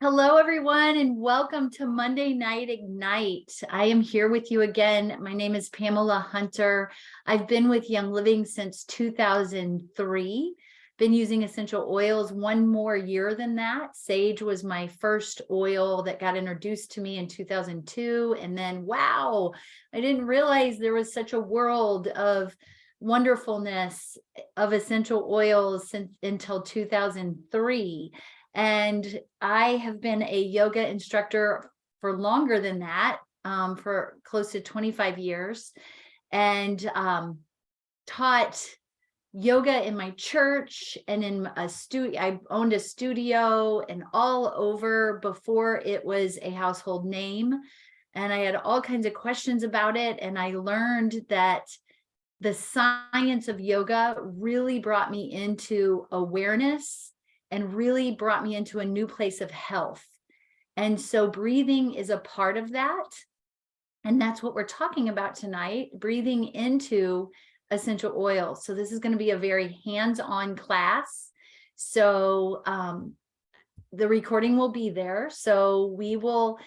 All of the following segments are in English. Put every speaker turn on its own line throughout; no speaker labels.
Hello, everyone, and welcome to Monday Night Ignite. I am here with you again. My name is Pamela Hunter. I've been with Young Living since 2003. Been using essential oils one more year than that. Sage was my first oil that got introduced to me in 2002. And then, wow, I didn't realize there was such a world of wonderfulness of essential oils until 2003. And I have been a yoga instructor for longer than that, for close to 25 years, and taught yoga in my church and in a studio. I owned a studio and all over before it was a household name. And I had all kinds of questions about it. And I learned that the science of yoga really brought me into awareness and really brought me into a new place of health. And so breathing is a part of that. And that's what we're talking about tonight, breathing into essential oils. So this is going to be a very hands-on class. So the recording will be there. So we will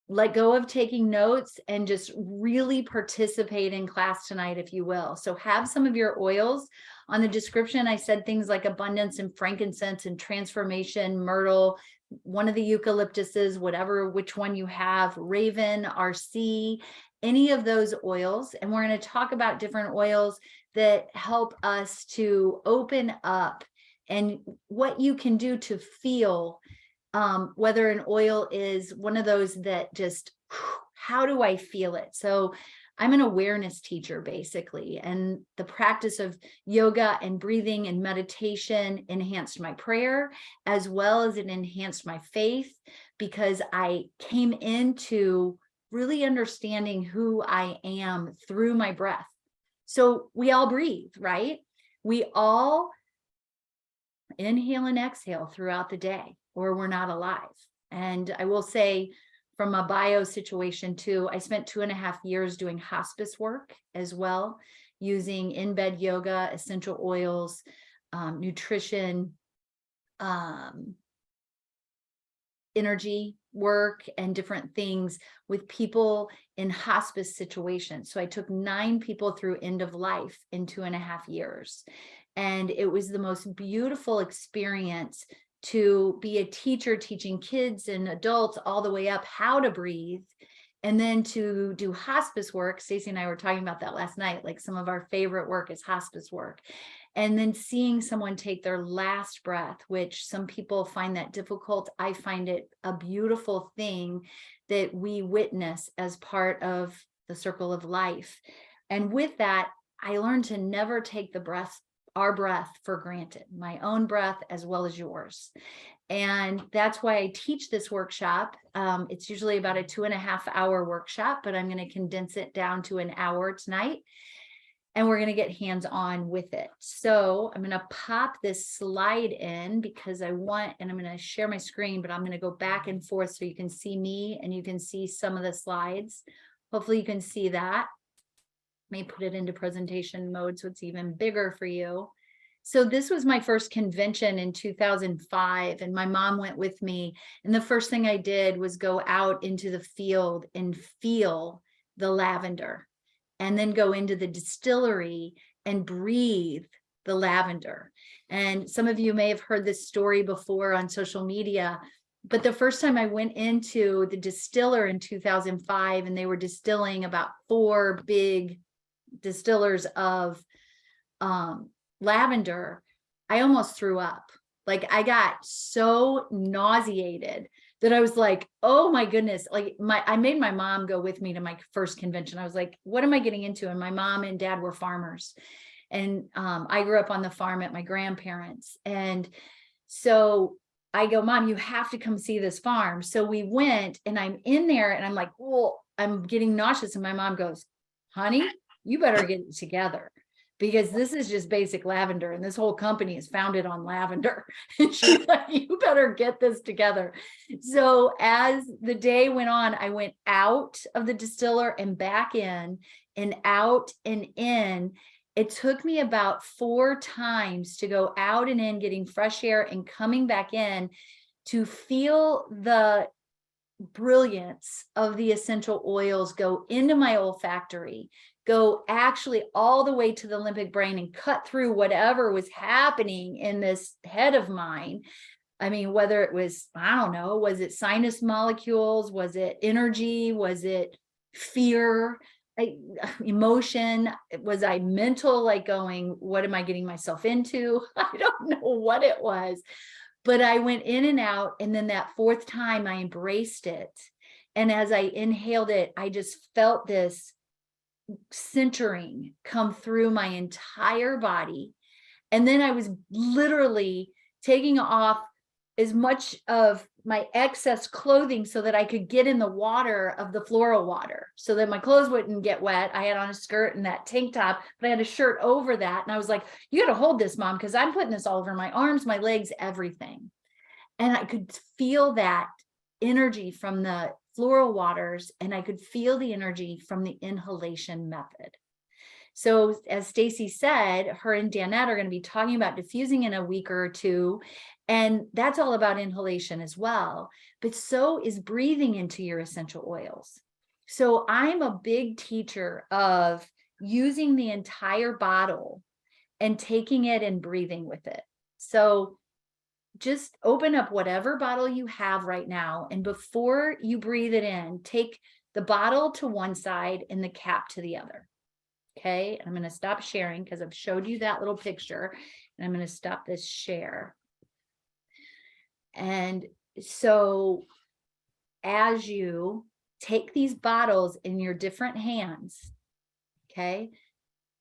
let go of taking notes and just really participate in class tonight, if you will. So have some of your oils. On the description, I said things like abundance and frankincense and transformation, myrtle, one of the eucalyptuses, which one you have, raven, RC, any of those oils. And we're going to talk about different oils that help us to open up and what you can do to feel whether an oil is one of those that just, how do I feel it? So I'm an awareness teacher, basically, and the practice of yoga and breathing and meditation enhanced my prayer, as well as it enhanced my faith, because I came into really understanding who I am through my breath. So we all breathe, right? We all inhale and exhale throughout the day, or we're not alive. And I will say, from a bio situation too, I spent 2.5 years doing hospice work as well, using in-bed yoga, essential oils, nutrition, energy work, and different things with people in hospice situations. So I took 9 people through end of life in 2.5 years. And it was the most beautiful experience to be a teacher teaching kids and adults all the way up how to breathe, and then to do hospice work. Stacey and I were talking about that last night, like some of our favorite work is hospice work. And then seeing someone take their last breath, which some people find that difficult. I find it a beautiful thing that we witness as part of the circle of life. And with that, I learned to never take our breath for granted, my own breath as well as yours. And that's why I teach this workshop. It's usually about a 2.5-hour workshop, but I'm going to condense it down to an hour tonight. And we're going to get hands-on with it. So I'm going to pop this slide in because and I'm going to share my screen, but I'm going to go back and forth so you can see me and you can see some of the slides. Hopefully you can see that. May put it into presentation mode so it's even bigger for you. So this was my first convention in 2005, and my mom went with me. And the first thing I did was go out into the field and feel the lavender, and then go into the distillery and breathe the lavender. And some of you may have heard this story before on social media, but the first time I went into the distiller in 2005, and they were distilling about 4 big distillers of lavender, I almost threw up. Like, I got so nauseated that I was like, oh my goodness. Like, I made my mom go with me to my first convention. I was like, what am I getting into? And my mom and dad were farmers. And I grew up on the farm at my grandparents. And so I go, Mom, you have to come see this farm. So we went, and I'm in there and I'm like, well, I'm getting nauseous. And my mom goes, honey, you better get it together, because this is just basic lavender, and this whole company is founded on lavender. And she's like, you better get this together. So as the day went on, I went out of the distiller and back in, and out and in. It took me about 4 times to go out and in, getting fresh air and coming back in, to feel the brilliance of the essential oils go into my olfactory, go actually all the way to the limbic brain and cut through whatever was happening in this head of mine. I mean, whether it was, I don't know, was it sinus molecules? Was it energy? Was it fear? Emotion? Was I mental, like going, what am I getting myself into? I don't know what it was. But I went in and out, and then that fourth time I embraced it. And as I inhaled it, I just felt this centering come through my entire body. And then I was literally taking off as much of my excess clothing so that I could get in the water of the floral water so that my clothes wouldn't get wet. I had on a skirt and that tank top, but I had a shirt over that. And I was like, you got to hold this, Mom, because I'm putting this all over my arms, my legs, everything. And I could feel that energy from the floral waters, and I could feel the energy from the inhalation method. So as Stacy said, her and Danette are going to be talking about diffusing in a week or two. And that's all about inhalation as well. But so is breathing into your essential oils. So I'm a big teacher of using the entire bottle and taking it and breathing with it. So just open up whatever bottle you have right now. And before you breathe it in, take the bottle to one side and the cap to the other. Okay, I'm going to stop sharing because I've showed you that little picture, and I'm going to stop this share. And so as you take these bottles in your different hands, okay,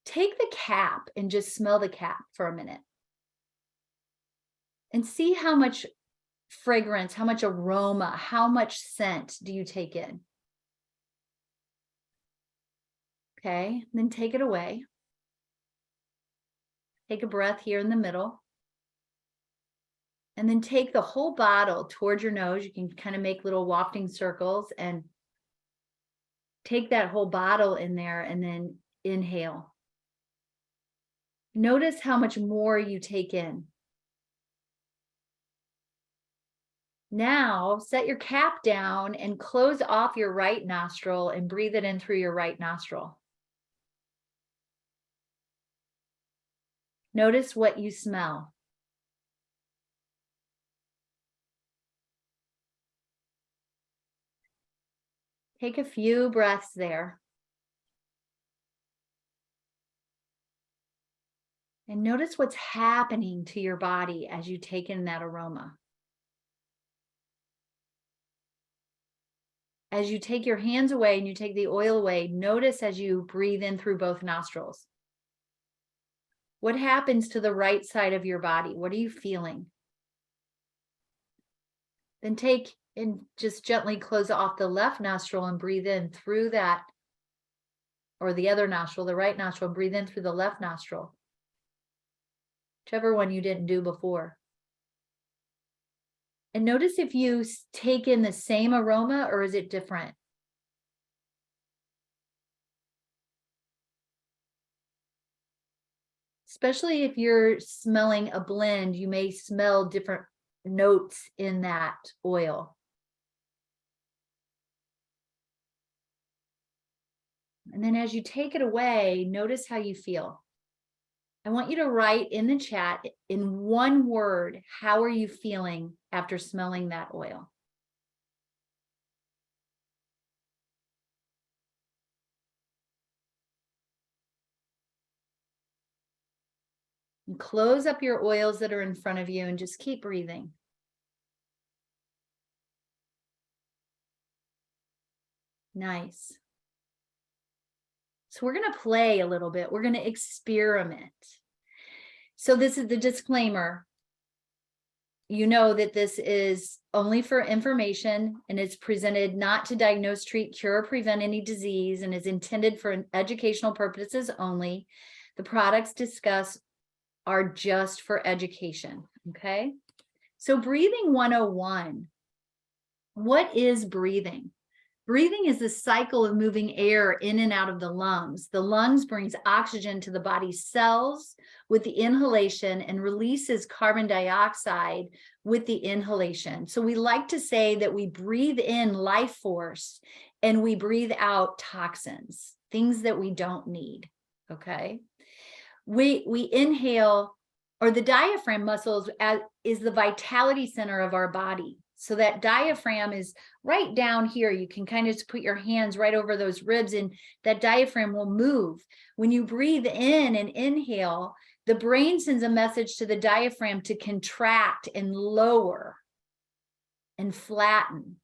take the cap and just smell the cap for a minute. And see how much fragrance, how much aroma, how much scent do you take in? Okay, then take it away. Take a breath here in the middle. And then take the whole bottle towards your nose. You can kind of make little wafting circles and take that whole bottle in there and then inhale. Notice how much more you take in. Now, set your cap down and close off your right nostril and breathe it in through your right nostril. Notice what you smell. Take a few breaths there. And notice what's happening to your body as you take in that aroma. As you take your hands away and you take the oil away, notice as you breathe in through both nostrils. What happens to the right side of your body? What are you feeling? Then take and just gently close off the left nostril and breathe in through that, or the other nostril, the right nostril, breathe in through the left nostril. Whichever one you didn't do before. And notice if you take in the same aroma or is it different? Especially if you're smelling a blend, you may smell different notes in that oil. And then as you take it away, notice how you feel. I want you to write in the chat in one word, how are you feeling after smelling that oil? And close up your oils that are in front of you and just keep breathing. Nice. So we're going to play a little bit. We're going to experiment. So this is the disclaimer. You know that this is only for information and it's presented not to diagnose, treat, cure, or prevent any disease and is intended for educational purposes only. The products discussed are just for education, okay? So breathing 101. What is breathing? Breathing is the cycle of moving air in and out of the lungs. The lungs brings oxygen to the body's cells with the inhalation and releases carbon dioxide with the inhalation. So we like to say that we breathe in life force and we breathe out toxins, things that we don't need, okay? We inhale, or the diaphragm muscles is the vitality center of our body. So that diaphragm is right down here. You can kind of just put your hands right over those ribs and that diaphragm will move. When you breathe in and inhale, the brain sends a message to the diaphragm to contract and lower and flatten,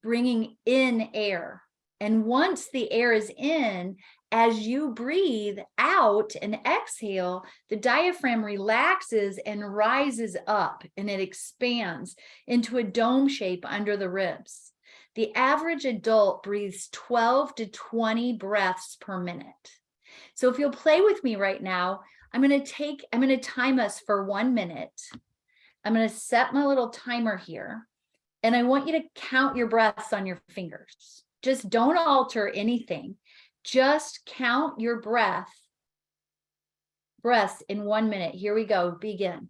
bringing in air. And once the air is in, as you breathe out and exhale, the diaphragm relaxes and rises up and it expands into a dome shape under the ribs. The average adult breathes 12 to 20 breaths per minute. So if you'll play with me right now, I'm going to time us for 1 minute. I'm going to set my little timer here, and I want you to count your breaths on your fingers. Just don't alter anything. Just count your breaths in 1 minute. Here we go. Begin.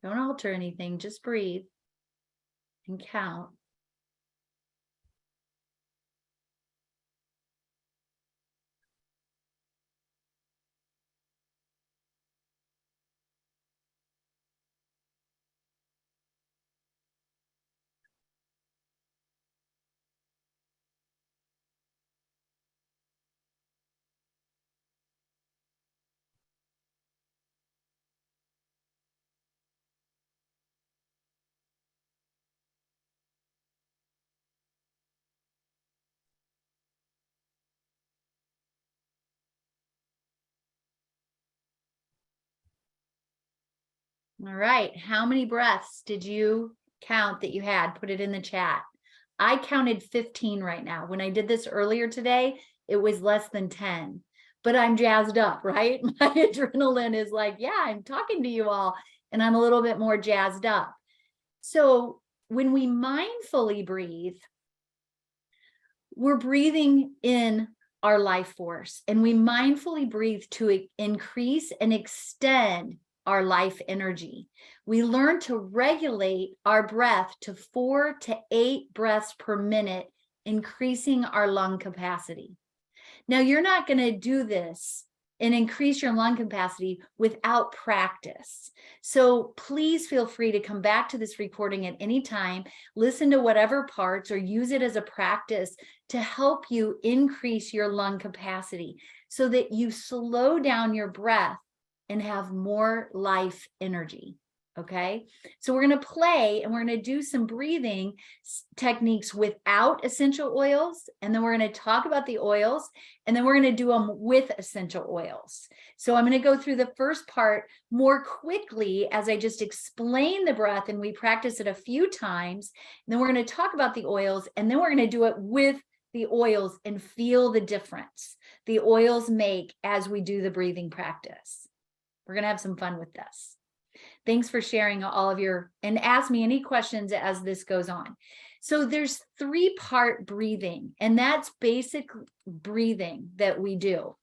Don't alter anything. Just breathe and count. All right. How many breaths did you count that you had? Put it in the chat. I counted 15 right now. When I did this earlier today, it was less than 10, but I'm jazzed up, right? My adrenaline is like, yeah, I'm talking to you all, and I'm a little bit more jazzed up. So when we mindfully breathe, we're breathing in our life force, and we mindfully breathe to increase and extend our life energy. We learn to regulate our breath to 4 to 8 breaths per minute, increasing our lung capacity. Now, you're not going to do this and increase your lung capacity without practice. So please feel free to come back to this recording at any time, listen to whatever parts, or use it as a practice to help you increase your lung capacity so that you slow down your breath and have more life energy. Okay, so we're going to play and we're going to do some breathing techniques without essential oils, and then we're going to talk about the oils, and then we're going to do them with essential oils. So I'm going to go through the first part more quickly as I just explain the breath and we practice it a few times. And then we're going to talk about the oils, and then we're going to do it with the oils and feel the difference the oils make as we do the breathing practice. We're going to have some fun with this. Thanks for sharing all of your, and ask me any questions as this goes on. So there's 3-part breathing, and that's basic breathing that we do.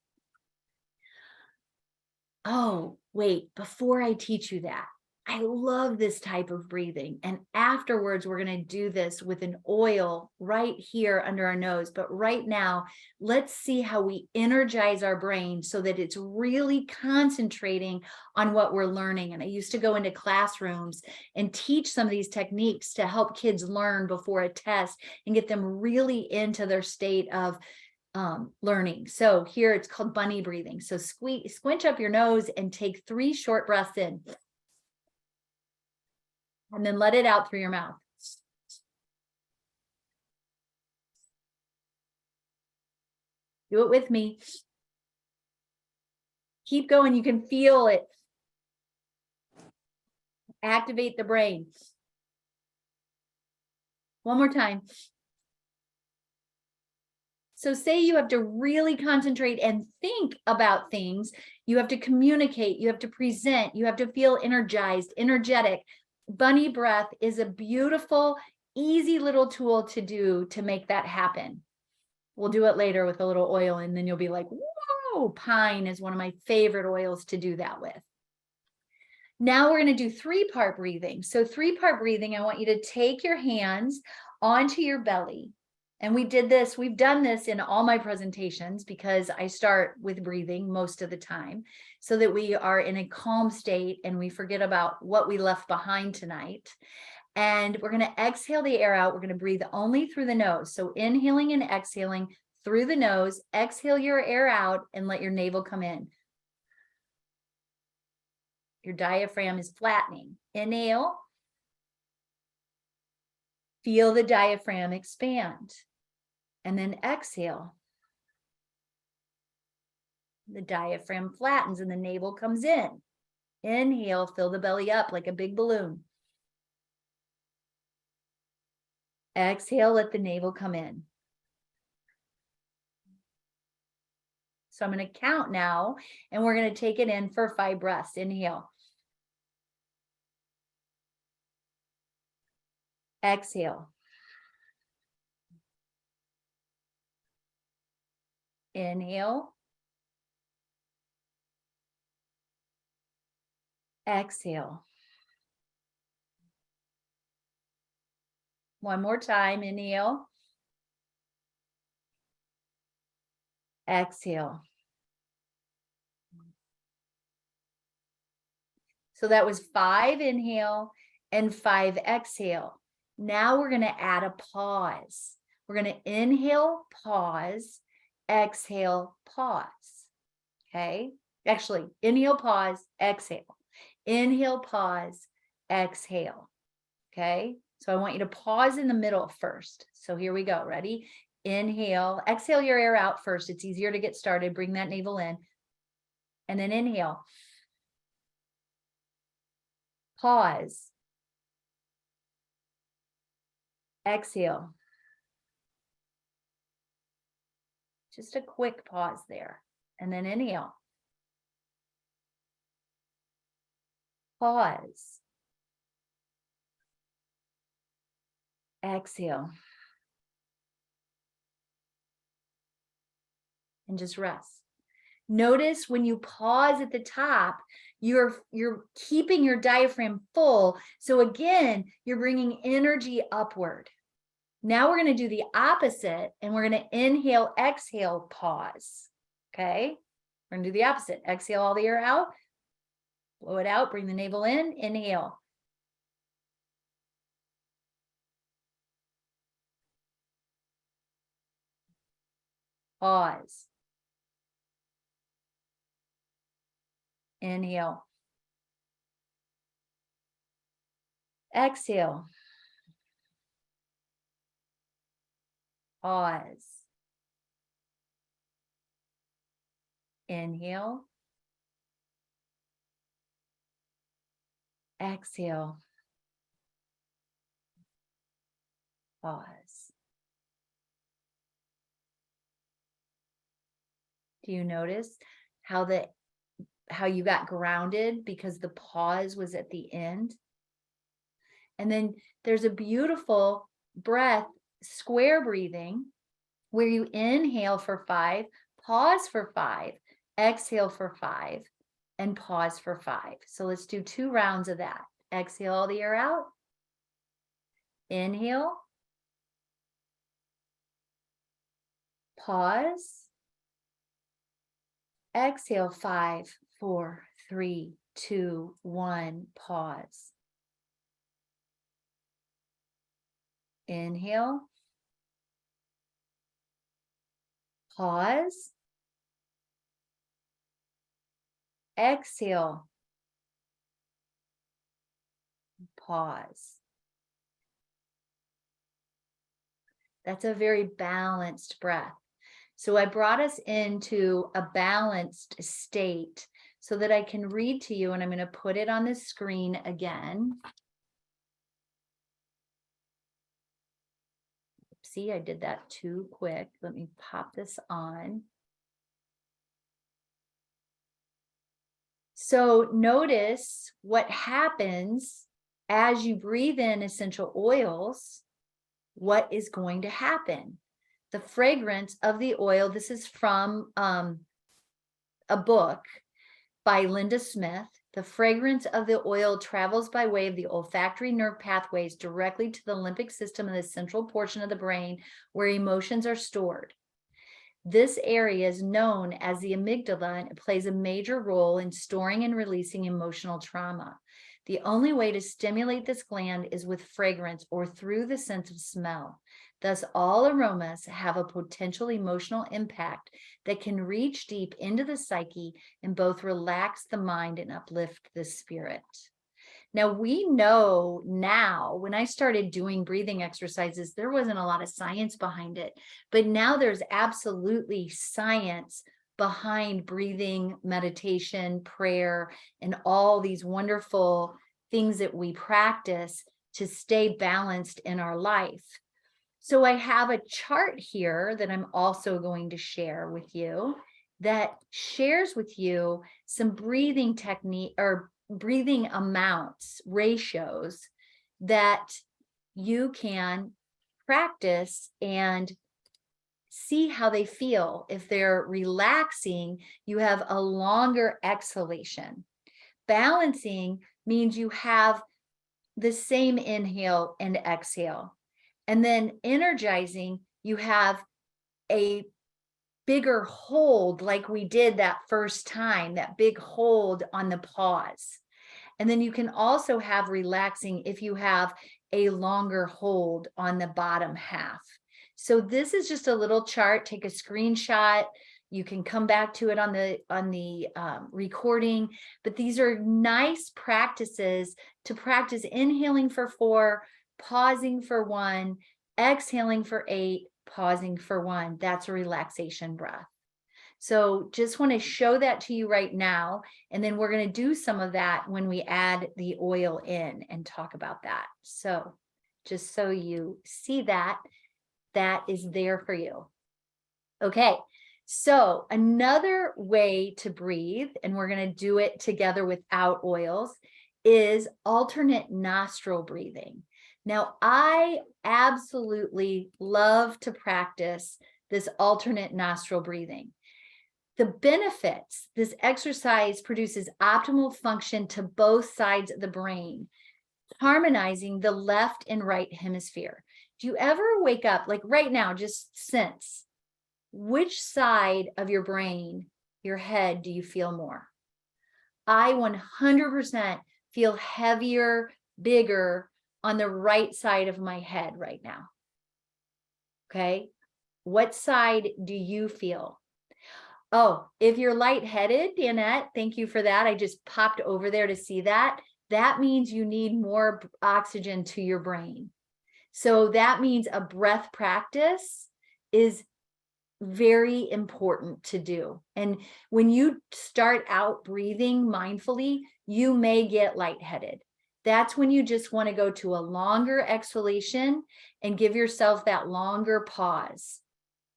Oh, wait, before I teach you that, I love this type of breathing. And afterwards, we're going to do this with an oil right here under our nose. But right now, let's see how we energize our brain so that it's really concentrating on what we're learning. And I used to go into classrooms and teach some of these techniques to help kids learn before a test and get them really into their state of learning. So here it's called bunny breathing. So squinch up your nose and take 3 short breaths in. And then let it out through your mouth. Do it with me. Keep going. You can feel it. Activate the brain. One more time. So say you have to really concentrate and think about things. You have to communicate, you have to present, you have to feel energized, energetic. Bunny breath is a beautiful, easy little tool to do to make that happen. We'll do it later with a little oil, and then you'll be like, whoa, pine is one of my favorite oils to do that with. Now we're going to do 3-part breathing. So 3-part breathing, I want you to take your hands onto your belly. And we've done this in all my presentations because I start with breathing most of the time so that we are in a calm state and we forget about what we left behind tonight. And we're going to exhale the air out. We're going to breathe only through the nose. So inhaling and exhaling through the nose, exhale your air out and let your navel come in. Your diaphragm is flattening. Inhale. Feel the diaphragm expand. And then exhale. The diaphragm flattens and the navel comes in. Inhale, fill the belly up like a big balloon. Exhale, let the navel come in. So I'm going to count now, and we're going to take it in for 5 breaths. Inhale. Exhale. Inhale. Exhale. One more time. Inhale. Exhale. So that was 5 inhale and 5 exhale. Now we're going to add a pause. We're going to inhale, pause, exhale, pause. Okay. Actually, inhale, pause, exhale. Inhale, pause, exhale. Okay. So I want you to pause in the middle first. So here we go. Ready? Inhale, exhale your air out first. It's easier to get started. Bring that navel in. And then inhale. Pause. Exhale. Just a quick pause there. And then inhale. Pause. Exhale. And just rest. Notice when you pause at the top, you're keeping your diaphragm full. So again, you're bringing energy upward. Now we're going to do the opposite, and we're going to inhale, exhale, pause. Okay? We're going to do the opposite. Exhale all the air out. Blow it out. Bring the navel in. Inhale. Pause. Inhale. Exhale. Pause. Inhale. Exhale. Pause. Do you notice how you got grounded because the pause was at the end? And then there's a beautiful breath, square breathing, where you inhale for 5, pause for 5, exhale for 5, and pause for 5. So let's do 2 rounds of that. Exhale all the air out. Inhale. Pause. Exhale, 5, 4, 3, 2, 1, pause. Inhale. Pause. Exhale. Pause. That's a very balanced breath. So I brought us into a balanced state so that I can read to you, and I'm going to put it on the screen again. see, I did that too quick. Let me pop this on. So notice what happens as you breathe in essential oils. What is going to happen? The fragrance of the oil, this is from a book by Linda Smith. The fragrance of the oil travels by way of the olfactory nerve pathways directly to the limbic system in the central portion of the brain where emotions are stored. This area is known as the amygdala, and it plays a major role in storing and releasing emotional trauma. The only way to stimulate this gland is with fragrance or through the sense of smell. Thus, all aromas have a potential emotional impact that can reach deep into the psyche and both relax the mind and uplift the spirit. Now, we know now, when I started doing breathing exercises, there wasn't a lot of science behind it, but now there's absolutely science behind breathing, meditation, prayer, and all these wonderful things that we practice to stay balanced in our life. So I have a chart here that I'm also going to share with you that shares with you some breathing technique or breathing amounts, ratios that you can practice and see how they feel. If they're relaxing, you have a longer exhalation. Balancing means you have the same inhale and exhale. And then energizing, you have a bigger hold like we did that first time, that big hold on the pause. And then you can also have relaxing if you have a longer hold on the bottom half. So this is just a little chart. Take a screenshot. You can come back to it on the recording, but these are nice practices to practice inhaling for 4, pausing for 1, exhaling for 8, pausing for 1. That's a relaxation breath. So just want to show that to you right now. And then we're going to do some of that when we add the oil in and talk about that. So just so you see that, that is there for you. Okay. So another way to breathe, and we're going to do it together without oils, is alternate nostril breathing. Now, I absolutely love to practice this alternate nostril breathing. The benefits, this exercise produces optimal function to both sides of the brain, harmonizing the left and right hemisphere. Do you ever wake up, like right now, just sense, which side of your brain, your head, do you feel more? I 100% feel heavier, bigger on the right side of my head right now. Okay. What side do you feel? Oh, if you're lightheaded, Danette, thank you for that. I just popped over there to see that. That means you need more oxygen to your brain. So that means a breath practice is very important to do. And when you start out breathing mindfully, you may get lightheaded. That's when you just want to go to a longer exhalation and give yourself that longer pause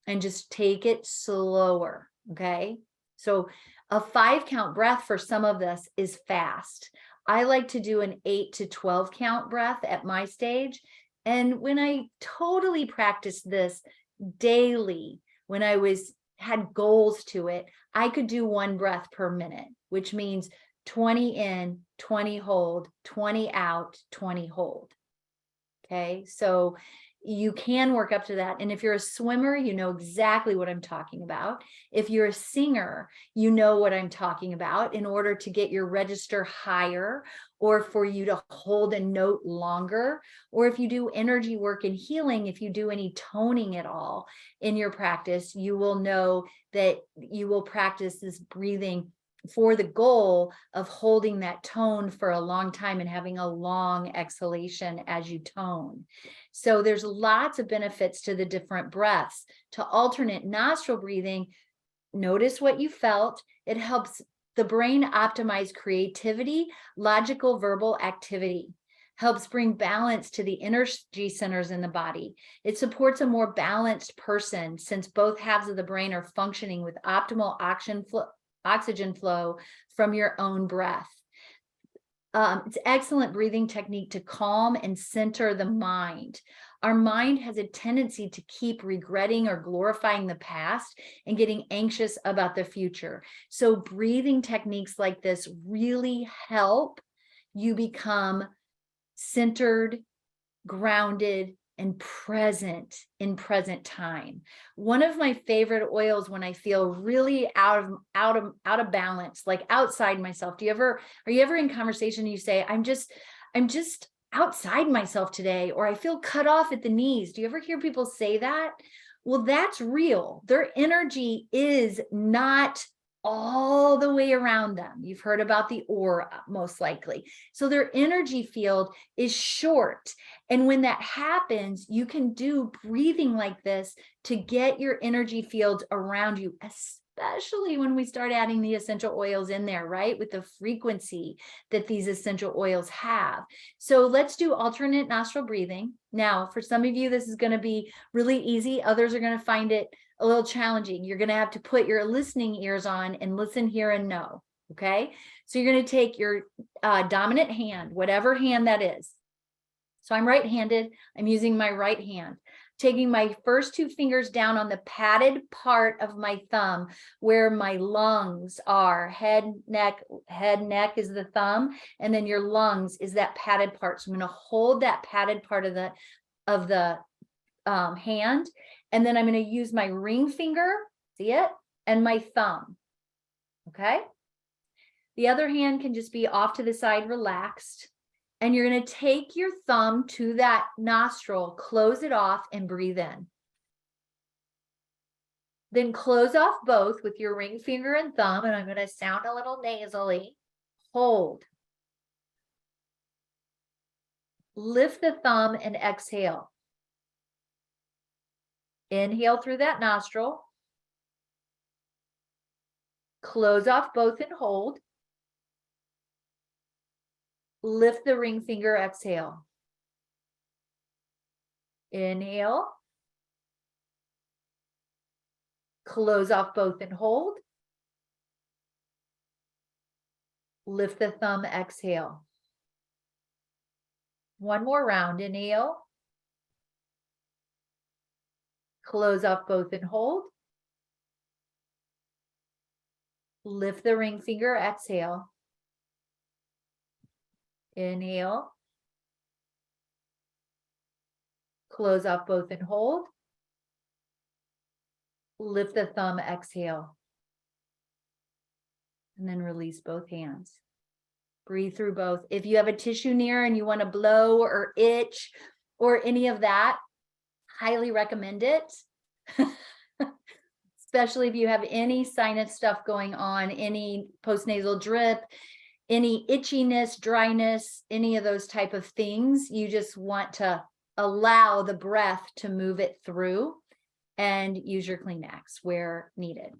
and just take it slower. Okay. So a 5 count breath for some of this is fast. I like to do an 8 to 12 count breath at my stage. And when I totally practiced this daily, when I had goals to it, I could do 1 breath per minute, which means 20 in, 20 hold, 20 out, 20 hold. Okay. So you can work up to that. And if you're a swimmer, you know exactly what I'm talking about. If you're a singer, you know what I'm talking about in order to get your register higher, or for you to hold a note longer, or if you do energy work and healing, if you do any toning at all in your practice, you will know that you will practice this breathing for the goal of holding that tone for a long time and having a long exhalation as you tone. So there's lots of benefits to the different breaths. To alternate nostril breathing, notice what you felt. It helps the brain optimize creativity, logical verbal activity, helps bring balance to the energy centers in the body. It supports a more balanced person since both halves of the brain are functioning with optimal oxygen flow from your own breath. It's an excellent breathing technique to calm and center the mind. Our mind has a tendency to keep regretting or glorifying the past and getting anxious about the future. So breathing techniques like this really help you become centered, grounded, and present in present time. One of my favorite oils when I feel really out of balance, like outside myself. Are you ever in conversation and you say, I'm just outside myself today, or I feel cut off at the knees? Do you ever hear people say that? Well, that's real. Their energy is not all the way around them. You've heard about the aura, most likely. So their energy field is short. And when that happens, you can do breathing like this to get your energy fields around you, especially when we start adding the essential oils in there, right? With the frequency that these essential oils have. So let's do alternate nostril breathing. Now, for some of you, this is going to be really easy. Others are going to find it a little challenging. You're going to have to put your listening ears on and listen, hear, and know. Okay. So you're going to take your dominant hand, whatever hand that is. So I'm right-handed. I'm using my right hand, taking my first two fingers down on the padded part of my thumb where my lungs are. Head, neck is the thumb, and then your lungs is that padded part. So I'm going to hold that padded part of the hand, and then I'm going to use my ring finger, see it, and my thumb. Okay. The other hand can just be off to the side, relaxed. And you're going to take your thumb to that nostril, close it off, and breathe in. Then close off both with your ring finger and thumb, and I'm going to sound a little nasally. Hold. Lift the thumb and exhale. Inhale through that nostril. Close off both and hold. Lift the ring finger, exhale. Inhale. Close off both and hold. Lift the thumb, exhale. One more round. Inhale. Close off both and hold. Lift the ring finger, exhale. Inhale. Close off both and hold. Lift the thumb, exhale. And then release both hands. Breathe through both. If you have a tissue near and you want to blow or itch or any of that, highly recommend it. Especially if you have any sinus stuff going on, any postnasal drip, any itchiness, dryness, any of those type of things. You just want to allow the breath to move it through and use your Kleenex where needed.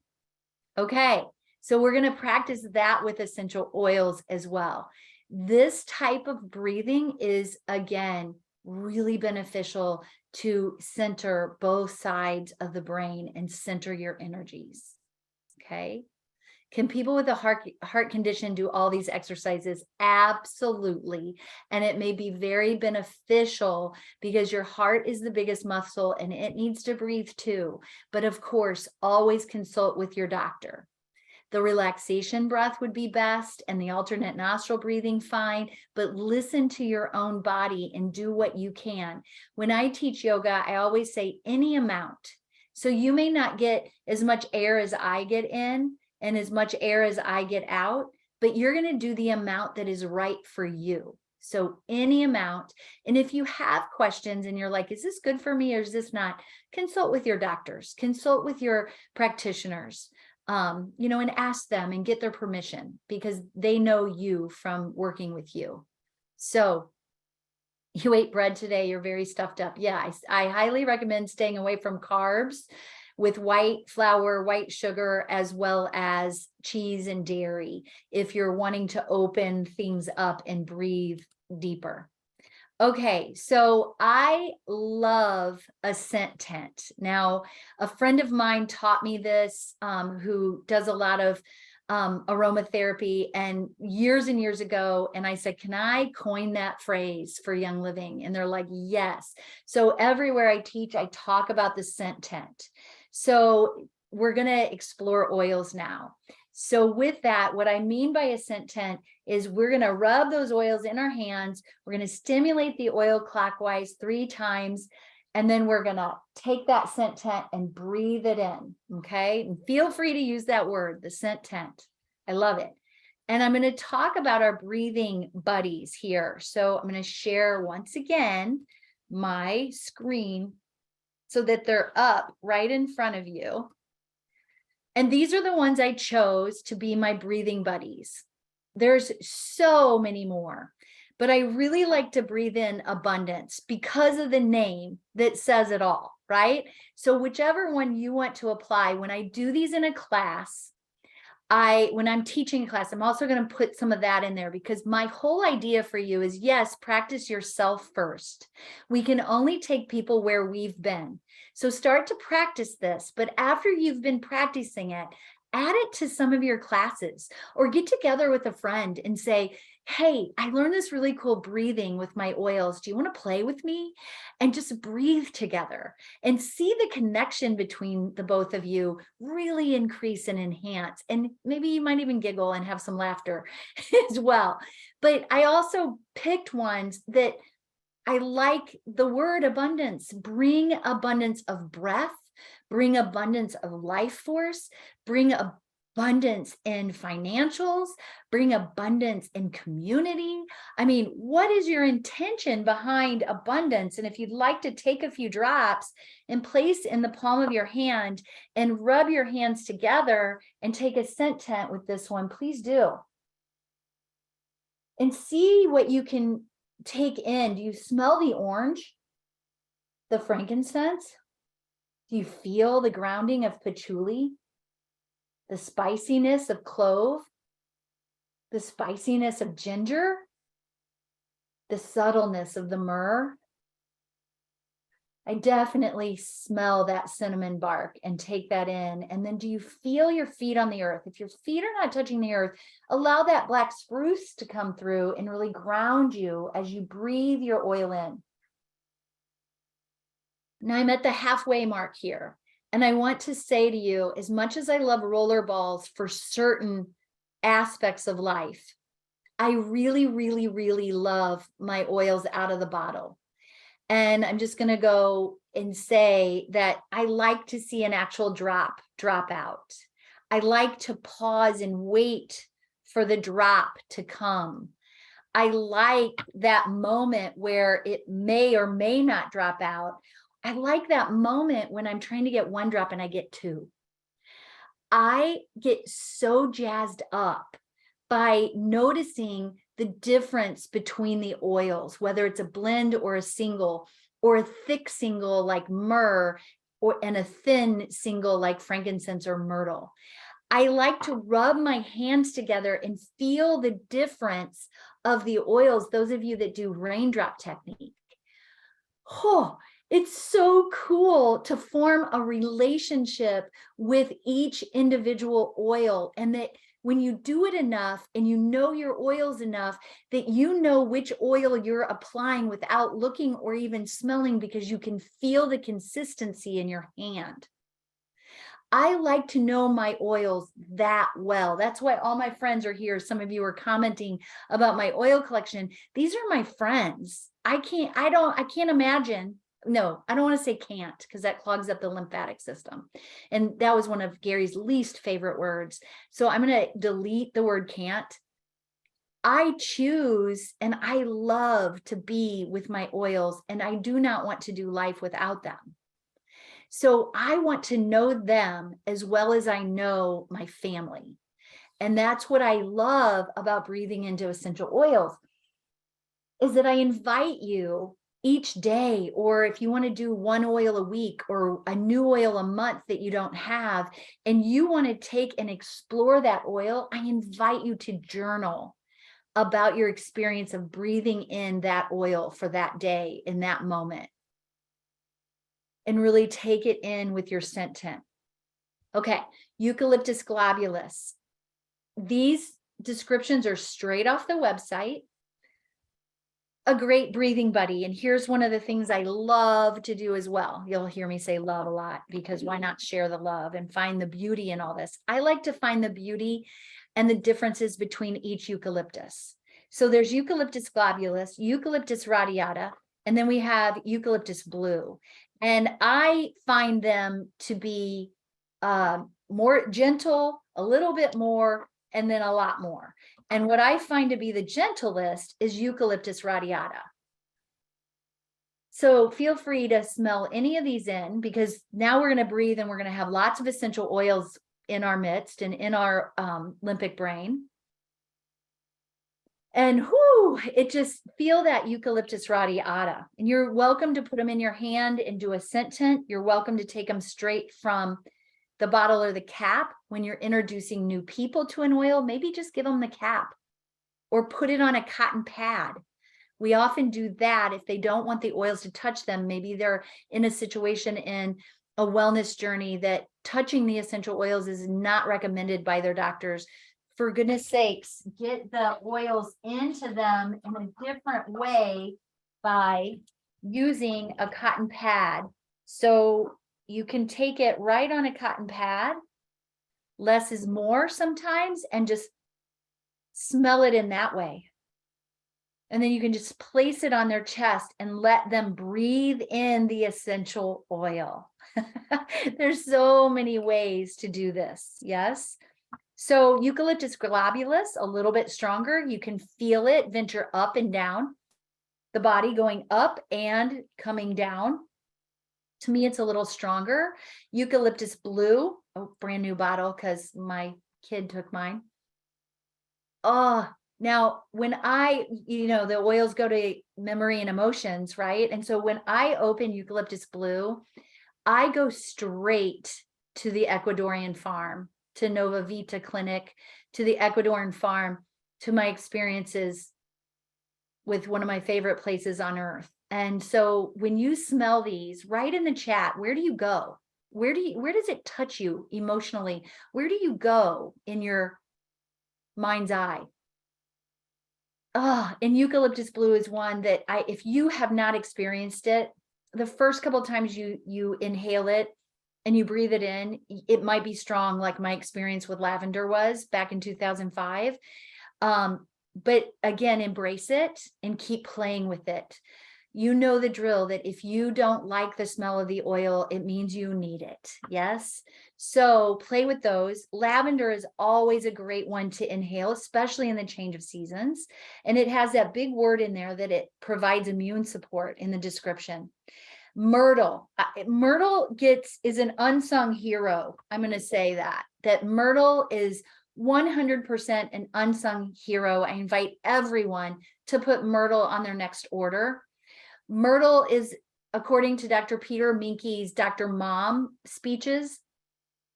Okay, so we're going to practice that with essential oils as well. This type of breathing is, again, really beneficial to center both sides of the brain and center your energies. Okay. Can people with a heart condition do all these exercises? Absolutely. And it may be very beneficial because your heart is the biggest muscle and it needs to breathe too. But of course, always consult with your doctor. The relaxation breath would be best and the alternate nostril breathing fine, but listen to your own body and do what you can. When I teach yoga, I always say any amount. So you may not get as much air as I get in and as much air as I get out, but you're going to do the amount that is right for you. So any amount. And if you have questions and you're like, is this good for me or is this not? Consult with your doctors, consult with your practitioners. And ask them and get their permission because they know you from working with you. So you ate bread today, you're very stuffed up. Yeah, I highly recommend staying away from carbs with white flour, white sugar, as well as cheese and dairy if you're wanting to open things up and breathe deeper. Okay, so I love a scent tent. Now, a friend of mine taught me this, who does a lot of aromatherapy, and years ago, and I said, can I coin that phrase for Young Living? And they're like, yes. So everywhere I teach, I talk about the scent tent. So we're going to explore oils now. So with that, what I mean by a scent tent is we're going to rub those oils in our hands. We're going to stimulate the oil clockwise 3 times. And then we're going to take that scent tent and breathe it in. Okay. And feel free to use that word, the scent tent. I love it. And I'm going to talk about our breathing buddies here. So I'm going to share once again my screen so that they're up right in front of you. And these are the ones I chose to be my breathing buddies. There's so many more, but I really like to breathe in abundance because of the name that says it all, right? So whichever one you want to apply, when I do these in a class, when I'm teaching a class, I'm also going to put some of that in there, because my whole idea for you is, yes, practice yourself first. We can only take people where we've been. So start to practice this, but after you've been practicing it, add it to some of your classes, or get together with a friend and say, hey, I learned this really cool breathing with my oils. Do you want to play with me? And just breathe together and see the connection between the both of you really increase and enhance. And maybe you might even giggle and have some laughter as well. But I also picked ones that I like the word abundance. Bring abundance of breath, bring abundance of life force, bring abundance in financials, bring abundance in community. I mean, what is your intention behind abundance? And if you'd like to take a few drops and place in the palm of your hand and rub your hands together and take a scent tent with this one, please do. And see what you can take in. Do you smell the orange, the frankincense? Do you feel the grounding of patchouli, the spiciness of clove, the spiciness of ginger, the subtleness of the myrrh? I definitely smell that cinnamon bark and take that in. And then do you feel your feet on the earth? If your feet are not touching the earth, allow that black spruce to come through and really ground you as you breathe your oil in. Now I'm at the halfway mark here. And I want to say to you, as much as I love roller balls for certain aspects of life, I really, really, really love my oils out of the bottle. And I'm just going to go and say that I like to see an actual drop out. I like to pause and wait for the drop to come. I like that moment where it may or may not drop out. I like that moment when I'm trying to get 1 drop and I get 2. I get so jazzed up by noticing the difference between the oils, whether it's a blend or a single, or a thick single like myrrh, and a thin single like frankincense or myrtle. I like to rub my hands together and feel the difference of the oils. Those of you that do raindrop technique, oh, it's so cool to form a relationship with each individual oil, and that when you do it enough and you know your oils enough, that you know which oil you're applying without looking or even smelling, because you can feel the consistency in your hand. I like to know my oils that well. That's why all my friends are here. Some of you are commenting about my oil collection. These are my friends. I can't imagine. No, I don't want to say can't, because that clogs up the lymphatic system. And that was one of Gary's least favorite words. So I'm going to delete the word can't. I choose and I love to be with my oils, and I do not want to do life without them. So I want to know them as well as I know my family. And that's what I love about breathing into essential oils, is that I invite you each day, or if you want to do 1 oil a week or a new oil a month that you don't have, and you want to take and explore that oil, I invite you to journal. about your experience of breathing in that oil for that day in that moment. And really take it in with your scent tent. Okay, Eucalyptus Globulus. These descriptions are straight off the website. A great breathing buddy. And here's one of the things I love to do as well. You'll hear me say love a lot, because why not share the love and find the beauty in all this? I like to find the beauty and the differences between each eucalyptus. So there's Eucalyptus globulus, Eucalyptus radiata, and then we have eucalyptus blue. And I find them to be more gentle, a little bit more, and then a lot more. And what I find to be the gentlest is Eucalyptus radiata. So feel free to smell any of these in, because now we're going to breathe and we're going to have lots of essential oils in our midst and in our limbic brain. And it just feel that Eucalyptus radiata. And you're welcome to put them in your hand and do a scent tent. You're welcome to take them straight from the bottle or the cap when you're introducing new people to an oil. Maybe just give them the cap or put it on a cotton pad. We often do that if they don't want the oils to touch them. Maybe they're in a situation in a wellness journey that touching the essential oils is not recommended by their doctors. For goodness sakes, get the oils into them in a different way by using a cotton pad. So you can take it right on a cotton pad. Less is more sometimes, and just smell it in that way. And then you can just place it on their chest and let them breathe in the essential oil. There's so many ways to do this. Yes. So Eucalyptus globulus, a little bit stronger. You can feel it venture up and down the body, going up and coming down. To me, it's a little stronger. Eucalyptus blue, brand new bottle because my kid took mine. Now when the oils go to memory and emotions, right? And so when I open Eucalyptus blue, I go straight to the Ecuadorian farm, to Nova Vita Clinic, to the Ecuadorian farm, to my experiences with one of my favorite places on earth. And so when you smell these, write in the chat, where do you go? Where does it touch you emotionally? Where do you go in your mind's eye? And Eucalyptus blue is one that if you have not experienced it, the first couple of times you inhale it and you breathe it in, it might be strong, like my experience with lavender was back in 2005. But again, embrace it and keep playing with it. You know the drill, that if you don't like the smell of the oil, it means you need it. Yes. So play with those. Lavender is always a great one to inhale, especially in the change of seasons. And it has that big word in there that it provides immune support in the description. Myrtle. Myrtle is an unsung hero. I'm going to say that myrtle is 100% an unsung hero. I invite everyone to put myrtle on their next order. Myrtle is, according to Dr. Peter Minke's Dr. Mom speeches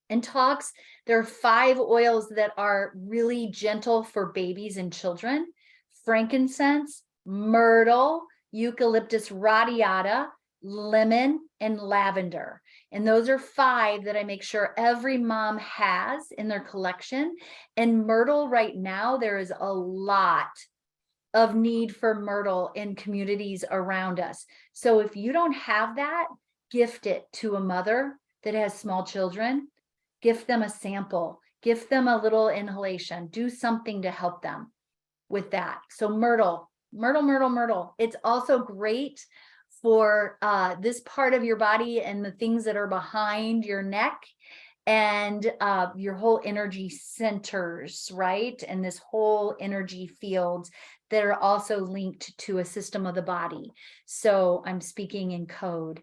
and talks, there are 5 oils that are really gentle for babies and children: frankincense, myrtle, Eucalyptus radiata, lemon, and lavender. And those are 5 that I make sure every mom has in their collection. And myrtle right now, there is a lot of need for myrtle in communities around us. So if you don't have that, gift it to a mother that has small children. Gift them a sample, gift them a little inhalation, do something to help them with that. So myrtle. It's also great for this part of your body and the things that are behind your neck and your whole energy centers, right? And this whole energy fields that are also linked to a system of the body. So I'm speaking in code.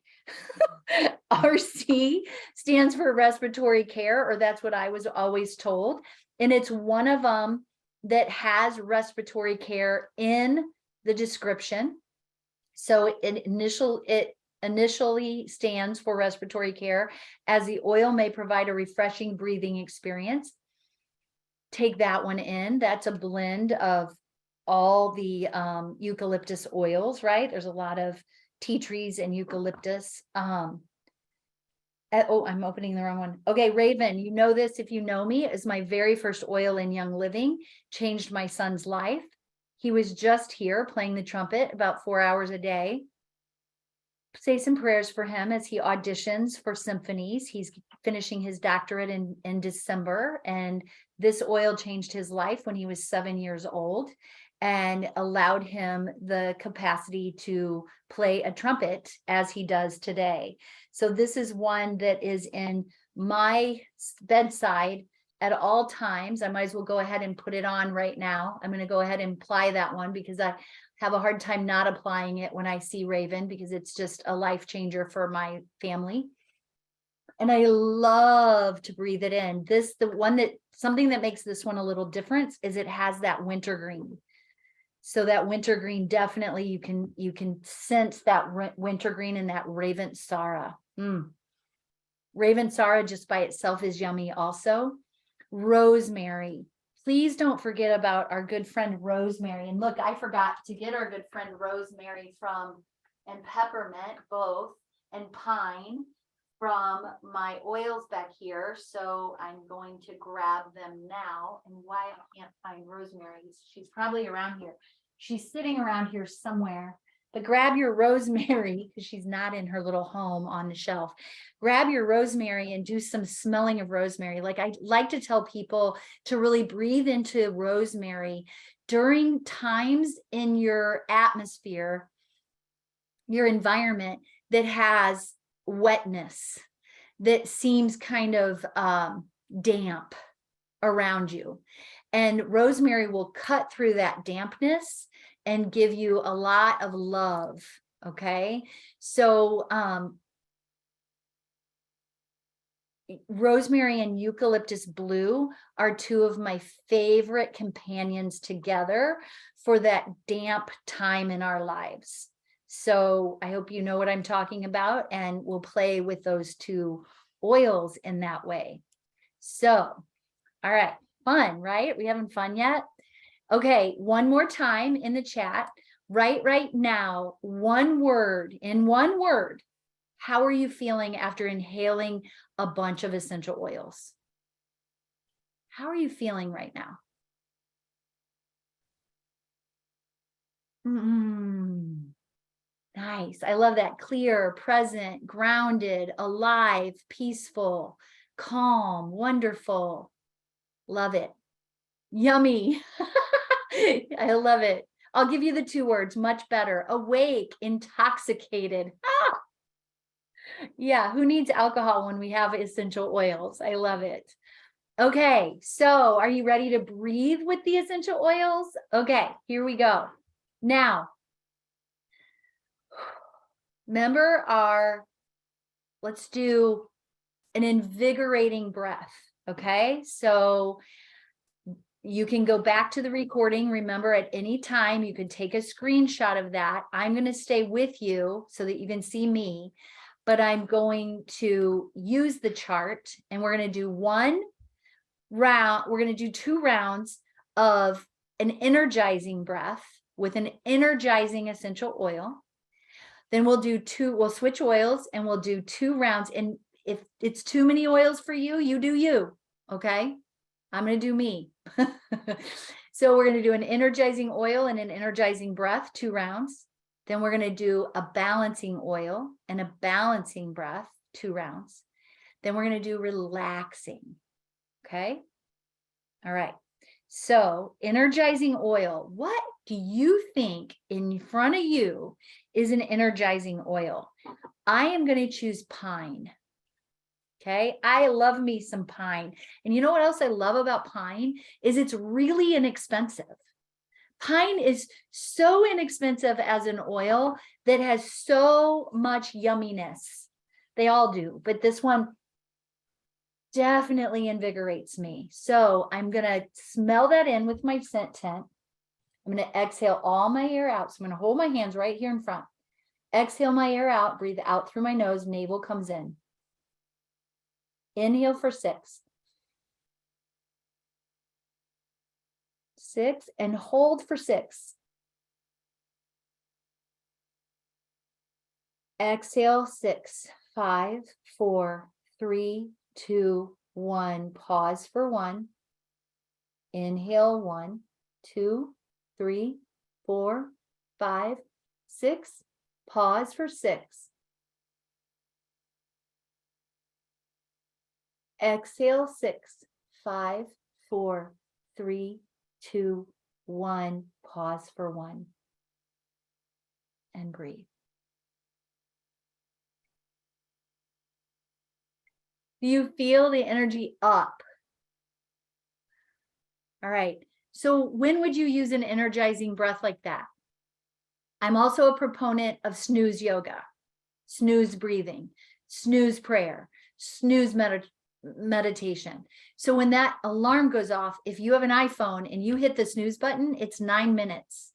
RC stands for respiratory care, or that's what I was always told. And it's one of them that has respiratory care in the description. So it initially stands for respiratory care, as the oil may provide a refreshing breathing experience. Take that one in. That's a blend of all the eucalyptus oils, right? There's a lot of tea trees and eucalyptus. Oh, I'm opening the wrong one. Okay, Raven, you know this if you know me, is my very first oil in Young Living, changed my son's life. He was just here playing the trumpet about 4 hours a day. Say some prayers for him as he auditions for symphonies. He's finishing his doctorate in December, and this oil changed his life when he was 7 years old and allowed him the capacity to play a trumpet as he does today. So this is one that is in my bedside at all times. I might as well go ahead and put it on right now. I'm going to go ahead and apply that one because I have a hard time not applying it when I see Raven, because it's just a life changer for my family. And I love to breathe it in. Something that makes this one a little different is it has that wintergreen. So that wintergreen, definitely you can sense that wintergreen and that Ravensara. Ravensara just by itself is yummy also. Rosemary. Please don't forget about our good friend Rosemary. And look, I forgot to get our good friend Rosemary and peppermint both, and pine from my oils back here. So I'm going to grab them now. And why I can't find Rosemary, she's probably around here. She's sitting around here somewhere. But grab your rosemary, because she's not in her little home on the shelf. Grab your rosemary and do some smelling of rosemary. Like I like to tell people to really breathe into rosemary during times in your atmosphere, your environment that has wetness, that seems kind of damp around you. And rosemary will cut through that dampness and give you a lot of love. Okay. So, rosemary and eucalyptus blue are two of my favorite companions together for that damp time in our lives. So I hope you know what I'm talking about, and we'll play with those two oils in that way. So, all right. Fun, right? We having fun yet? Okay, one more time in the chat. Write right now, one word, in one word, how are you feeling after inhaling a bunch of essential oils? How are you feeling right now? Nice. I love that. Clear, present, grounded, alive, peaceful, calm, wonderful. Love it. Yummy. I love it. I'll give you the two words, much better. Awake, intoxicated. Ah! Yeah, who needs alcohol when we have essential oils? I love it. Okay, so are you ready to breathe with the essential oils? Okay, here we go. Now, remember let's do an invigorating breath. Okay, so you can go back to the recording. Remember, at any time, you can take a screenshot of that. I'm going to stay with you so that you can see me, but I'm going to use the chart, and we're going to do one round. We're going to do 2 rounds of an energizing breath with an energizing essential oil. Then we'll switch oils and we'll do 2 rounds. And if it's too many oils for you, you do you. Okay. I'm going to do me. So we're going to do an energizing oil and an energizing breath, 2 rounds. Then we're going to do a balancing oil and a balancing breath, 2 rounds. Then we're going to do relaxing. Okay. All right. So energizing oil, what do you think in front of you is an energizing oil? I am going to choose pine. Okay, I love me some pine. And you know what else I love about pine is it's really inexpensive. Pine is so inexpensive as an oil that has so much yumminess. They all do, but this one definitely invigorates me. So I'm going to smell that in with my scent tent. I'm going to exhale all my air out. So I'm going to hold my hands right here in front. Exhale my air out, breathe out through my nose, navel comes in. Inhale for 6. 6, and hold for 6. Exhale, 6, 5, 4, 3, 2, 1. Pause for 1. Inhale, 1, 2, 3, 4, 5, 6. Pause for 6. Exhale, 6, 5, 4, 3, 2, 1. Pause for 1. And breathe. Do you feel the energy up? All right. So when would you use an energizing breath like that? I'm also a proponent of snooze yoga, snooze breathing, snooze prayer, snooze meditation. So when that alarm goes off, if you have an iPhone and you hit the snooze button, it's 9 minutes.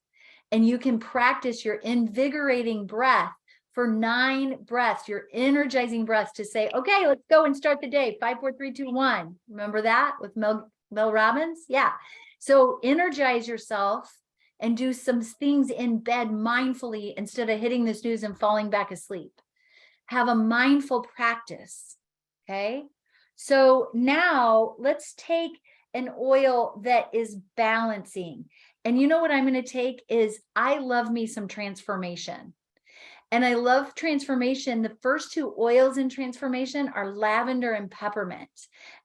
And you can practice your invigorating breath for 9 breaths, your energizing breaths to say, okay, let's go and start the day. 5, 4, 3, 2, 1. Remember that with Mel Robbins? Yeah. So energize yourself and do some things in bed mindfully instead of hitting the snooze and falling back asleep. Have a mindful practice. Okay. So now let's take an oil that is balancing. And you know what I'm going to take is, I love me some transformation. And I love transformation. The first 2 oils in transformation are lavender and peppermint.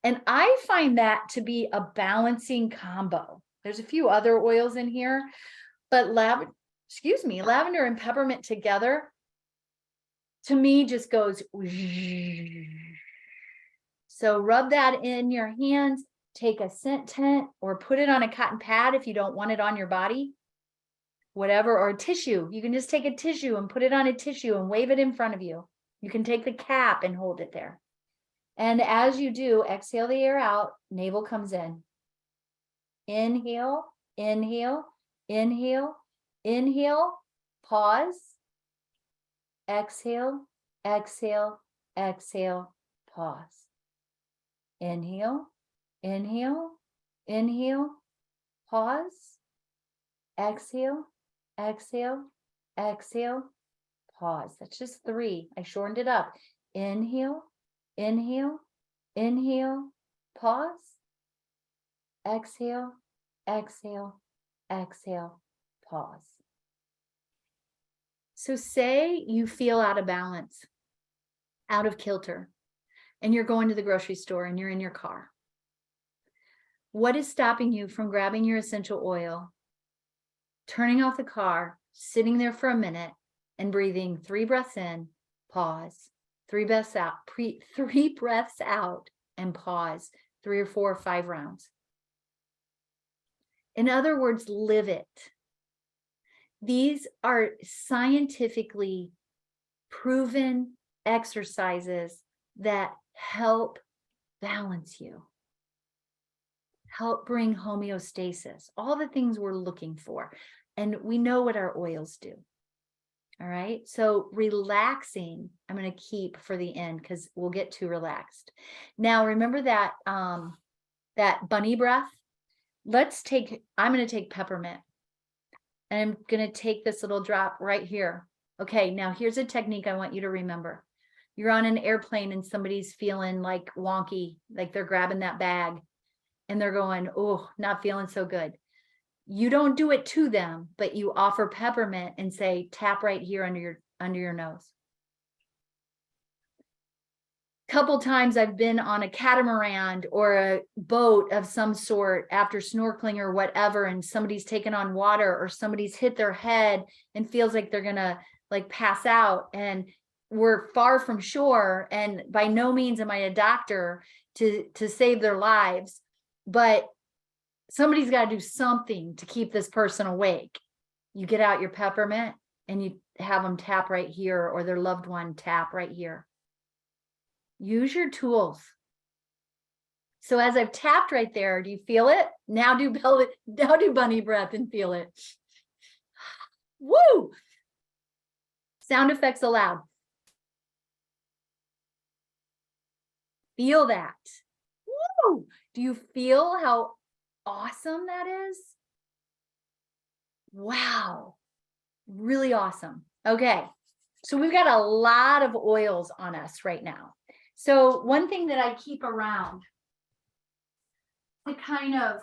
And I find that to be a balancing combo. There's a few other oils in here, but lavender and peppermint together, to me, just goes. So rub that in your hands, take a scent tent or put it on a cotton pad if you don't want it on your body. Whatever, or a tissue. You can just take a tissue and put it on a tissue and wave it in front of you. You can take the cap and hold it there. And as you do, exhale the air out, navel comes in. Inhale, inhale, inhale, inhale, pause. Exhale, exhale, exhale, pause. Inhale, inhale, inhale, pause. Exhale, exhale, exhale, pause. That's just 3. I shortened it up. Inhale, inhale, inhale, pause. Exhale, exhale, exhale, pause. So say you feel out of balance, out of kilter, and you're going to the grocery store and you're in your car. What is stopping you from grabbing your essential oil, turning off the car, sitting there for a minute, and breathing 3 breaths in, pause, 3 breaths out, 3 breaths out, and pause 3 or 4 or 5 rounds? In other words, live it. These are scientifically proven exercises that help balance you, help bring homeostasis, all the things we're looking for. And we know what our oils do. All right. So relaxing, I'm going to keep for the end because we'll get too relaxed. Now, remember that, that bunny breath. I'm going to take peppermint, and I'm going to take this little drop right here. Okay. Now here's a technique I want you to remember. You're on an airplane and somebody's feeling like wonky, like they're grabbing that bag and they're going, oh, not feeling so good. You don't do it to them, but you offer peppermint and say, tap right here under your nose. Couple times I've been on a catamaran or a boat of some sort after snorkeling or whatever, and somebody's taken on water or somebody's hit their head and feels like they're gonna like pass out, and we're far from shore, and by no means am I a doctor to save their lives, but somebody's got to do something to keep this person awake. You get out your peppermint and you have them tap right here, or their loved one tap right here. Use your tools. So as I've tapped right there, do you feel it? Now do bunny breath and feel it. Woo! Sound effects allowed. Feel that. Woo! Do you feel how awesome that is? Wow. Really awesome. Okay. So we've got a lot of oils on us right now. So one thing that I keep around to kind of,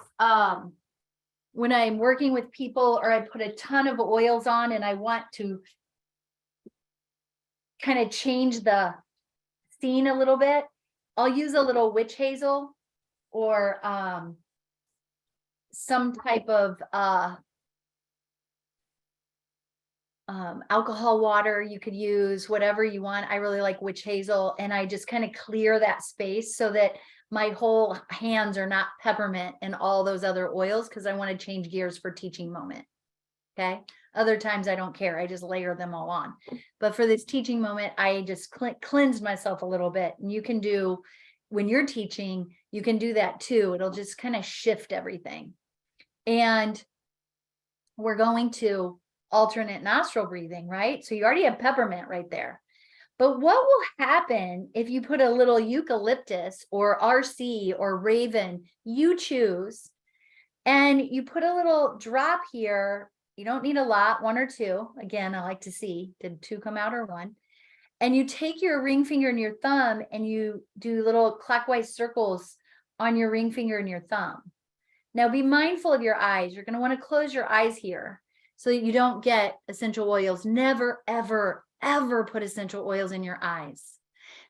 when I'm working with people or I put a ton of oils on and I want to kind of change the scene a little bit, I'll use a little witch hazel or some type of alcohol water. You could use whatever you want. I really like witch hazel, and I just kind of clear that space so that my whole hands are not peppermint and all those other oils, because I want to change gears for teaching moment. Okay. Other times I don't care. I just layer them all on. But for this teaching moment, I just cleanse myself a little bit. And you can do, when you're teaching, you can do that too. It'll just kind of shift everything. And we're going to alternate nostril breathing, right? So you already have peppermint right there. But what will happen if you put a little eucalyptus or RC or raven, you choose, and you put a little drop here. You don't need a lot, 1 or 2. Again, I like to see, did 2 come out or 1? And you take your ring finger and your thumb and you do little clockwise circles on your ring finger and your thumb. Now be mindful of your eyes. You're going to want to close your eyes here so that you don't get essential oils. Never, ever, ever put essential oils in your eyes.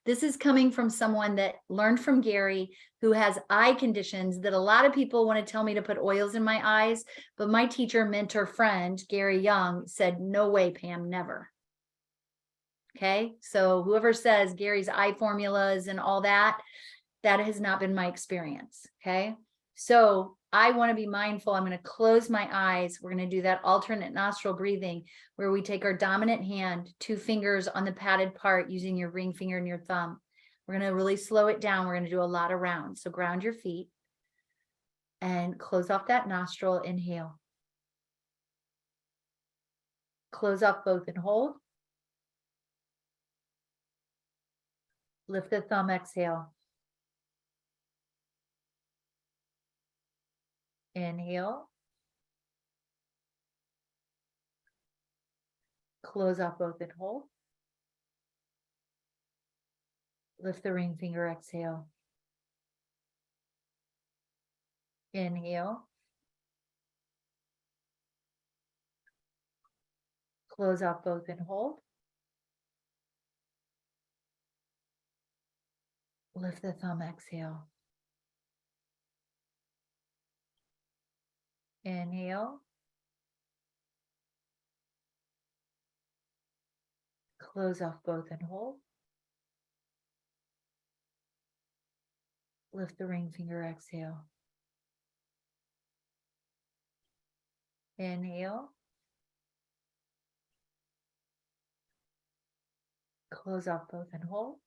This is coming from someone that learned from Gary, who has eye conditions that a lot of people want to tell me to put oils in my eyes. But my teacher, mentor, friend, Gary Young, said, no way, Pam, never. Okay. So whoever says Gary's eye formulas and all that, that has not been my experience. Okay. So I want to be mindful. I'm going to close my eyes. We're going to do that alternate nostril breathing where we take our dominant hand, 2 fingers on the padded part using your ring finger and your thumb. We're going to really slow it down. We're going to do a lot of rounds. So ground your feet and close off that nostril. Inhale. Close off both and hold. Lift the thumb, exhale. Inhale. Close off both and hold. Lift the ring finger, exhale. Inhale. Close off both and hold. Lift the thumb, exhale. Inhale. Close off both and hold. Lift the ring finger, exhale. Inhale. Close off both and hold.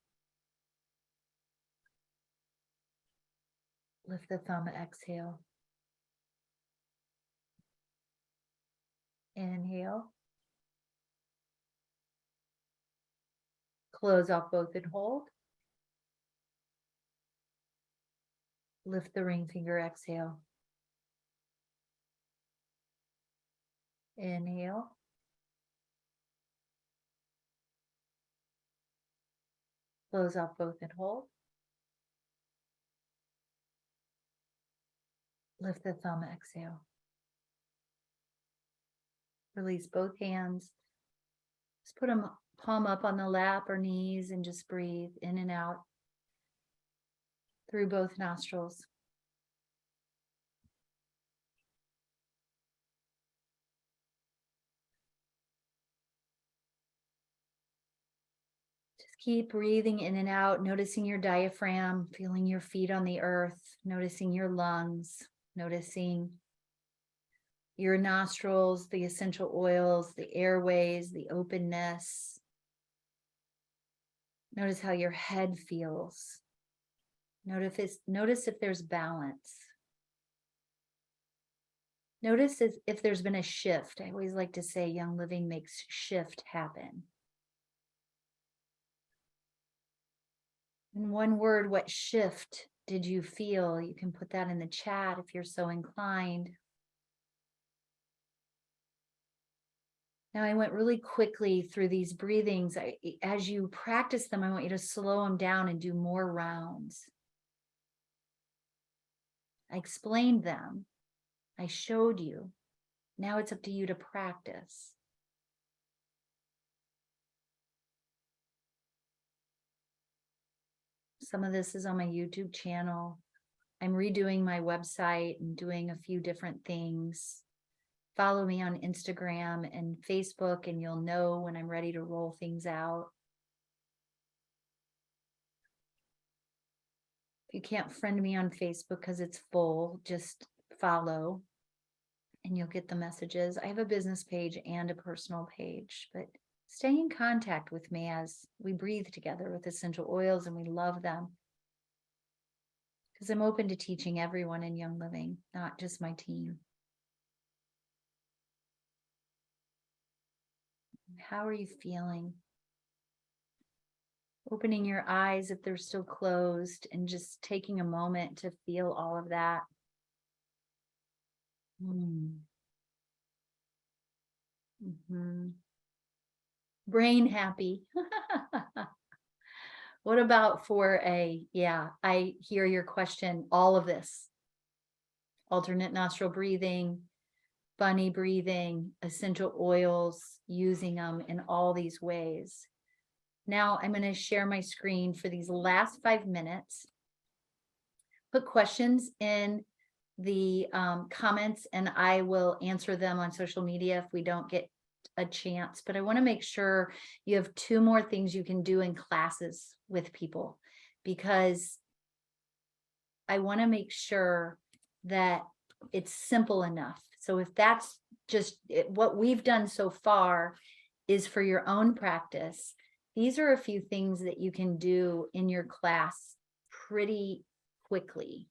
Lift the thumb, exhale. Inhale. Close off both and hold. Lift the ring finger, exhale. Inhale. Close off both and hold. Lift the thumb, exhale. Release both hands. Just put them palm up on the lap or knees and just breathe in and out through both nostrils. Just keep breathing in and out, noticing your diaphragm, feeling your feet on the earth, noticing your lungs, noticing your nostrils, the essential oils, the airways, the openness. Notice how your head feels. Notice if there's balance. Notice if there's been a shift. I always like to say Young Living makes shift happen. In one word, what shift did you feel? You can put that in the chat if you're so inclined. Now I went really quickly through these breathings. As you practice them, I want you to slow them down and do more rounds. I explained them. I showed you. Now it's up to you to practice. Some of this is on my YouTube channel. I'm redoing my website and doing a few different things. Follow me on Instagram and Facebook, and you'll know when I'm ready to roll things out. If you can't friend me on Facebook because it's full, just follow and you'll get the messages. I have a business page and a personal page, but stay in contact with me as we breathe together with essential oils, and we love them. Because I'm open to teaching everyone in Young Living, not just my team. How are you feeling? Opening your eyes if they're still closed and just taking a moment to feel all of that. Brain happy. What about for I hear your question, all of this. Alternate nostril breathing, bunny breathing, essential oils, using them in all these ways. Now I'm going to share my screen for these last 5 minutes. Put questions in the comments and I will answer them on social media if we don't get a chance. But I want to make sure you have 2 more things you can do in classes with people, because I want to make sure that it's simple enough. So if that's just what we've done so far is for your own practice, these are a few things that you can do in your class pretty quickly.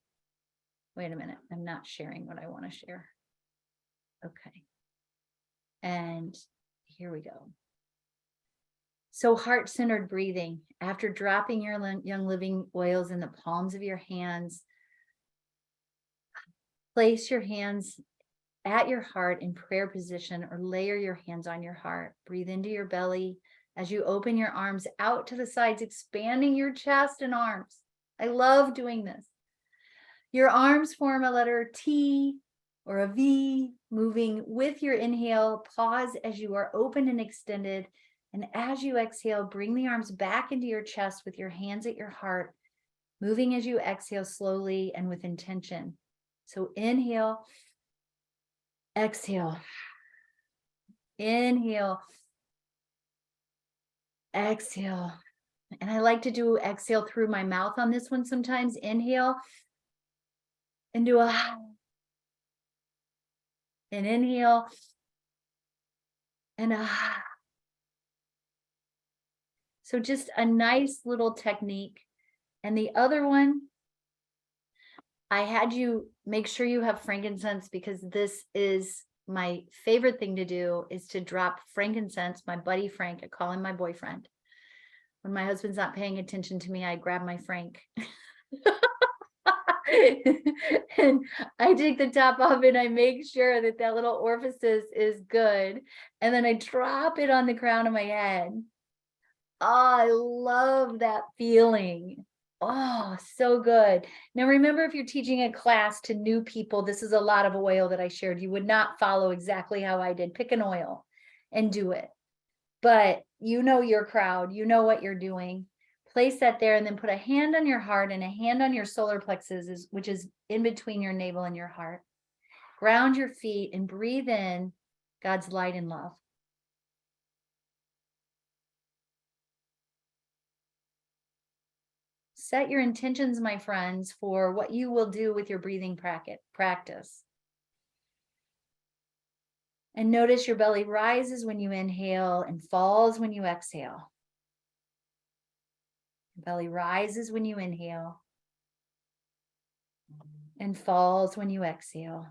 Wait a minute, I'm not sharing what I want to share. Okay. And here we go. So heart-centered breathing. After dropping your Young Living oils in the palms of your hands, place your hands at your heart in prayer position or layer your hands on your heart. Breathe into your belly as you open your arms out to the sides, expanding your chest and arms. I love doing this. Your arms form a letter T or a V, moving with your inhale. Pause as you are open and extended. And as you exhale, bring the arms back into your chest with your hands at your heart, moving as you exhale slowly and with intention. So inhale, exhale, inhale, exhale. And I like to do exhale through my mouth on this one sometimes. Inhale and do a, and inhale and a. So just a nice little technique. And the other one, I had you make sure you have frankincense, because this is my favorite thing to do, is to drop frankincense. My buddy Frank, I call him my boyfriend. When my husband's not paying attention to me, I grab my Frank. And I take the top off and I make sure that that little orifice is good. And then I drop it on the crown of my head. Oh, I love that feeling. Oh, so good. Now, remember, if you're teaching a class to new people, this is a lot of oil that I shared. You would not follow exactly how I did. Pick an oil and do it. But you know your crowd, you know what you're doing. Place that there and then put a hand on your heart and a hand on your solar plexus, which is in between your navel and your heart. Ground your feet and breathe in God's light and love. Set your intentions, my friends, for what you will do with your breathing practice. And notice your belly rises when you inhale and falls when you exhale. Your belly rises when you inhale and falls when you exhale.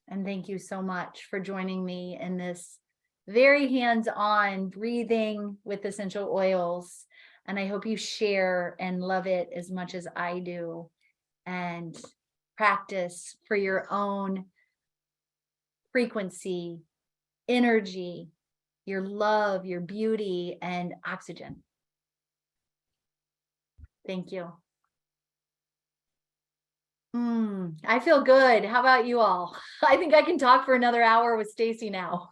And thank you so much for joining me in this very hands-on breathing with essential oils. And I hope you share and love it as much as I do. And practice for your own frequency, energy, your love, your beauty, and oxygen. Thank you. I feel good. How about you all? I think I can talk for another hour with Stacy now.